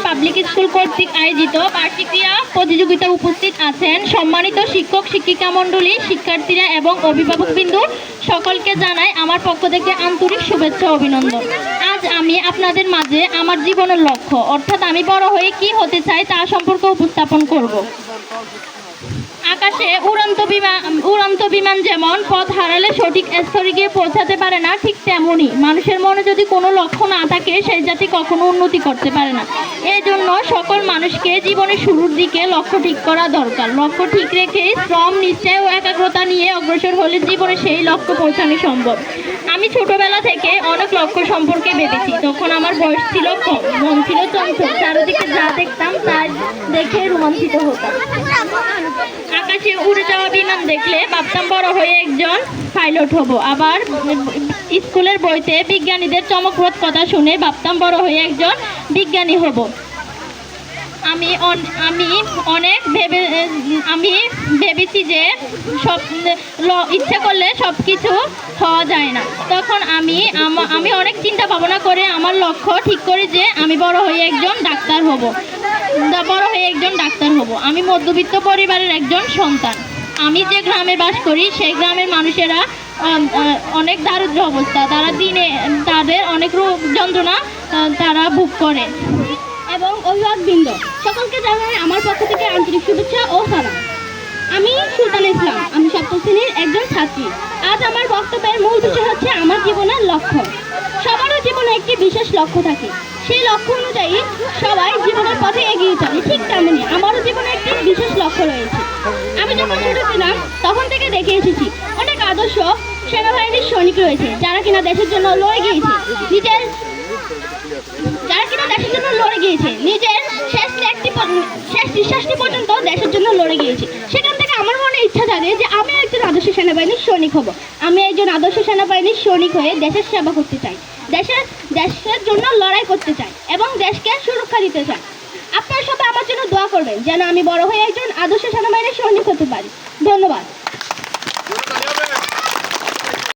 Public school কর্তৃক আয়োজিত বার্ষিক ক্রীড়া প্রতিযোগিতায় উপস্থিত আছেন সম্মানিত শিক্ষক শিক্ষিকা মণ্ডলী, শিক্ষার্থীরা এবং অভিভাবকবৃন্দ, সকলকে জানাই আমার পক্ষ থেকে আন্তরিক শুভেচ্ছা ও অভিনন্দন। আজ আমি আপনাদের মাঝে আমার জীবনের লক্ষ্য অর্থাৎ আমি বড় হয়ে কি হতে চাই তা সম্পর্কে উপস্থাপন করব। আকাশে উড়ন্ত বিমান যেমন পথ হারালে সঠিক স্থলে গিয়ে পৌঁছাতে পারে না, ঠিক তেমনই মানুষের মনে যদি কোনো লক্ষ্য না থাকে সেই জাতি কখনো উন্নতি করতে পারে না। এই জন্য সকল মানুষকে জীবনের শুরুর দিকে লক্ষ্য ঠিক করা দরকার। লক্ষ্য ঠিক রেখে শ্রম, নিশ্চয় ও একাগ্রতা নিয়ে অগ্রসর হলে জীবনে সেই লক্ষ্য পৌঁছানো সম্ভব। আমি ছোটবেলা থেকে অনেক লক্ষ্য সম্পর্কে ভেবেছি। তখন আমার বয়স ছিল কম, মন ছিল চঞ্চল, চারিদিকে যা দেখতাম তা দেখে রোমাঞ্চিত হতাম। আকাশে উড়ে যাওয়া বিমান দেখলে ভাবতাম বড় হয়ে একজন পাইলট হব। আবার স্কুলের বইতে বিজ্ঞানীদের চমকপ্রদ কথা শুনে ভাবতাম বড় হয়ে একজন বিজ্ঞানী হব। আমি ভেবেছি যে সব ইচ্ছা করলে সব কিছু হওয়া যায় না। তখন আমি অনেক চিন্তা ভাবনা করে আমার লক্ষ্য ঠিক করি যে আমি বড় হয়ে একজন ডাক্তার হব। আমি মধ্যবিত্ত পরিবারের একজন সন্তান। আমি যে গ্রামে বাস করি সেই গ্রামের মানুষেরা অনেক দারিদ্র অবস্থা, তাদের অনেক রোগ যন্ত্রণা তারা ভোগ করে। এবং অভিভাবকবৃন্দ, সকলকে জানাই আমার পক্ষ থেকে আন্তরিক শুভেচ্ছা ও সালাম। আমি সুলতান ইসলাম, আমি সপ্তম শ্রেণীর একজন ছাত্রী। আজ আমার বক্তব্যের মূল বিষয় হচ্ছে আমার জীবনের লক্ষ্য। সবারও জীবনে একটি বিশেষ লক্ষ্য থাকে, সেই লক্ষ্য অনুযায়ী সবাই জীবনের পথে এগিয়ে চলে। ঠিক তেমনি আমারও জীবনে একটি বিশেষ লক্ষ্য রয়েছে। আমি যখন ছোট ছিলাম তখন থেকে দেখে এসেছি অনেক আদর্শ সেনাবাহিনীর সৈনিক রয়েছে যারা কিনা দেশের জন্য লড়ে গিয়েছে, নিজের শেষ নিঃশ্বাসটি পর্যন্ত দেশের জন্য লড়ে গিয়েছে। সেখান থেকে আমার মনে ইচ্ছা জাগে যে আমি একজন আদর্শ সেনাবাহিনীর সৈনিক হব। আমি একজন আদর্শ সেনাবাহিনীর সৈনিক হয়ে দেশের সেবা করতে চাই, দেশের জন্য লড়াই করতে চাই এবং দেশকে সুরক্ষা দিতে চাই। আপনারা সবাই আমার জন্য দোয়া করবেন যেন আমি বড় হয়ে একজন আদর্শ সেনাবাহিনীর সৈনিক হতে পারি। ধন্যবাদ।